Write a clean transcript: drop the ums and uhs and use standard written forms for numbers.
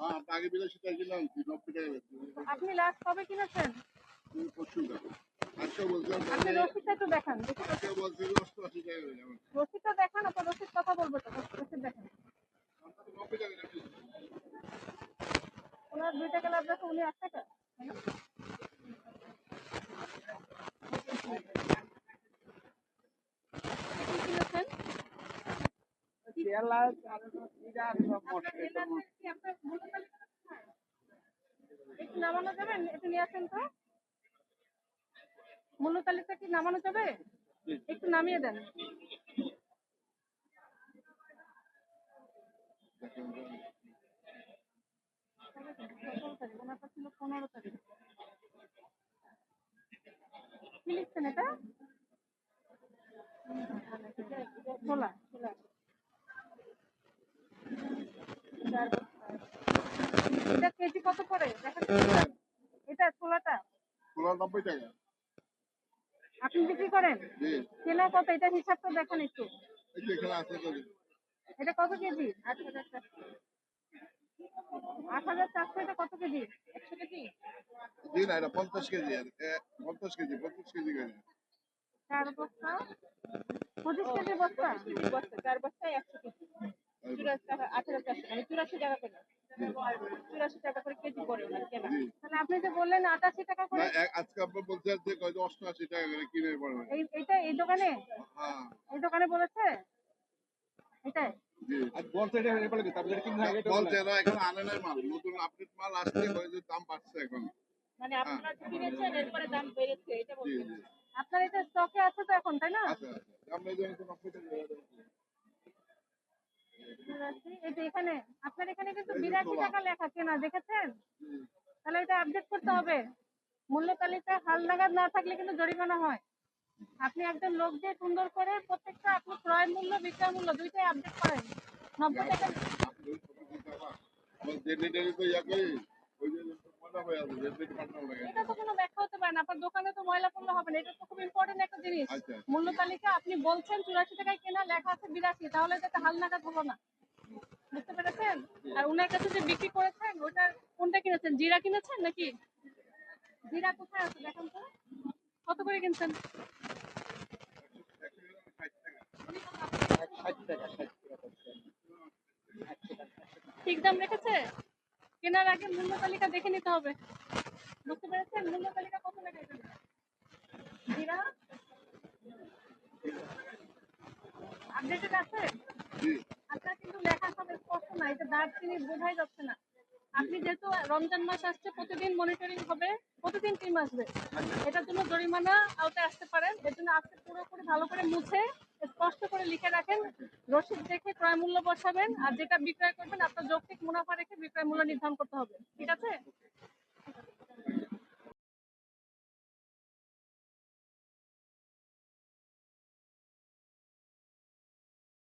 আগে 82 টাকা কিনলাম, 90 টাকা বেচছি। আপনি লাস্ট কবে কিনেছেন? পরশুটা। আজকে বলছিলাম আপনি রসিদটা একটু দেখান। আজকে বলছি 88 টাকা হয়ে যাবে। রসিদটা দেখান, আপনার রসিদ কথা বলবো তো। রসিদ দেখান। 90 টাকা বেচছি। ওনার 2 টাকা লাভ রাখে, উনি 1 টাকা। কি কিনেছেন? পেঁয়াজ আর জিরা আর সব আপনার এলাকায় কি আপনার মূল্য তালিকা কোথায়? একটু নামানো যাবেন? একটু নিয়ে আসেন তো। মূল্য তালিকা কি নামানো যাবে? একটু নামিয়ে দেন। ওনার কাছে ছিল 15 তারিখ। কি লিখছেন এটা? ছোলা। এটা কেজি কত করে দেখেন? এটা ছোলাটা ছোলা 90 টাকা। আপনি বিক্রি করেন? জি। কেনা কত? এটা হিসাবটা দেখেন একটু। এই যে এখানে আছে তো। এটা কত কেজি? 8,400। এটা কত কেজি? 100 কেজি? জি না, এটা 50 কেজি আর 50 কেজি 25 কেজি করে। 4 বস্তা 25 কেজি বস্তা। 4 বস্তায় 100 কেজি। 8,400 মানে 84 টাকা করে। 84 টাকা করে কেজি পড়ে ওনার কেনা। জি। তাহলে আপনি যে বললেন 88 টাকা না করে, আজকে আপনি বলছেন যে 88 টাকা করে কিনে পড়বে। এইটা এই দোকানে হ্যাঁ। এই দোকানে বলেছে এটাই? জি। আর বলতে এটা বলে কি তারপরে কিনা আগে এটা বলছে এরা এখন আনে নাই মাল, নতুন আপডেট মাল আসছে, যে দাম বাড়ছে এখন। মানে আপনারা যে কিনেছেন এরপরে দাম বেড়েছে এটা জি বলছেন। জি। আপনার এটা স্টকে আছে তো এখন, তাই না? আচ্ছা আচ্ছা। আমরা এই জন্য তো 90 টাকা দিয়ে দেবো। এই যে এখানে আপনার এখানে কিন্তু 82 টাকা লেখা কেনা, দেখেছেন? তাহলে এটা আপডেট করতে হবে। মূল্য তালিকা হালনাগাদ না থাকলে কিন্তু জরিমানা হয়। আপনি একজন লোক দিয়ে সুন্দর করে প্রত্যেকটা আপনি ক্রয় মূল্য বিক্রয় মূল্য দুইটাই আপডেট করেন। 90 টাকা। আমার যে ডেটারি তো ইয়া করি, ওই যে মজা হয়ে আছে, যে ডেট পাঠানো লাগে। এটা তো কোনো ব্যাখ্যা হতে পারে না। আপনার দোকানে তো ময়লা পড়লে হবে না। এটা তো খুব ইম্পর্টেন্ট একটা জিনিস। আচ্ছা। মূল্য তালিকা আপনি বলছেন 84 টাকায় কেনা, লেখা আছে 82, তাহলে এটা হালনাগাদ হলো না। বুঝতে পেরেছেন? আর উনার কাছে যে বিক্রি করেছেন ওটা কোনটা কিনেছেন? জিরা কিনেছেন নাকি? জিরা কোথায় আছে দেখেন তো। কত করে কিনছেন? 60 টাকা 60 টাকা। ঠিক দাম রেখেছে? কেনার আগে মূল্য তালিকা দেখে নিতে হবে। বুঝতে পেরেছেন? মূল্য তালিকা কত লেখা জিরা আপডেটেড আছে? জি। আপনার কিন্তু লেখা সব স্পষ্ট না, এটা দারচিনি বোঝাই যাচ্ছে না। আপনি যেহেতু রমজান মাস আসছে, প্রতিদিন মনিটরিং হবে, প্রতিদিন টিম আসবে, এটার জন্য জরিমানা আওতায় আসতে পারেন। এর জন্য আজকে পুরোপুরি ভালো করে মুছে স্পষ্ট করে লিখে রাখেন, রসিদ দেখে ক্রয় মূল্য বসাবেন, আর যেটা বিক্রয় করবেন আপনার যৌক্তিক মুনাফা রেখে বিক্রয় মূল্য নির্ধারণ করতে হবে। ঠিক আছে?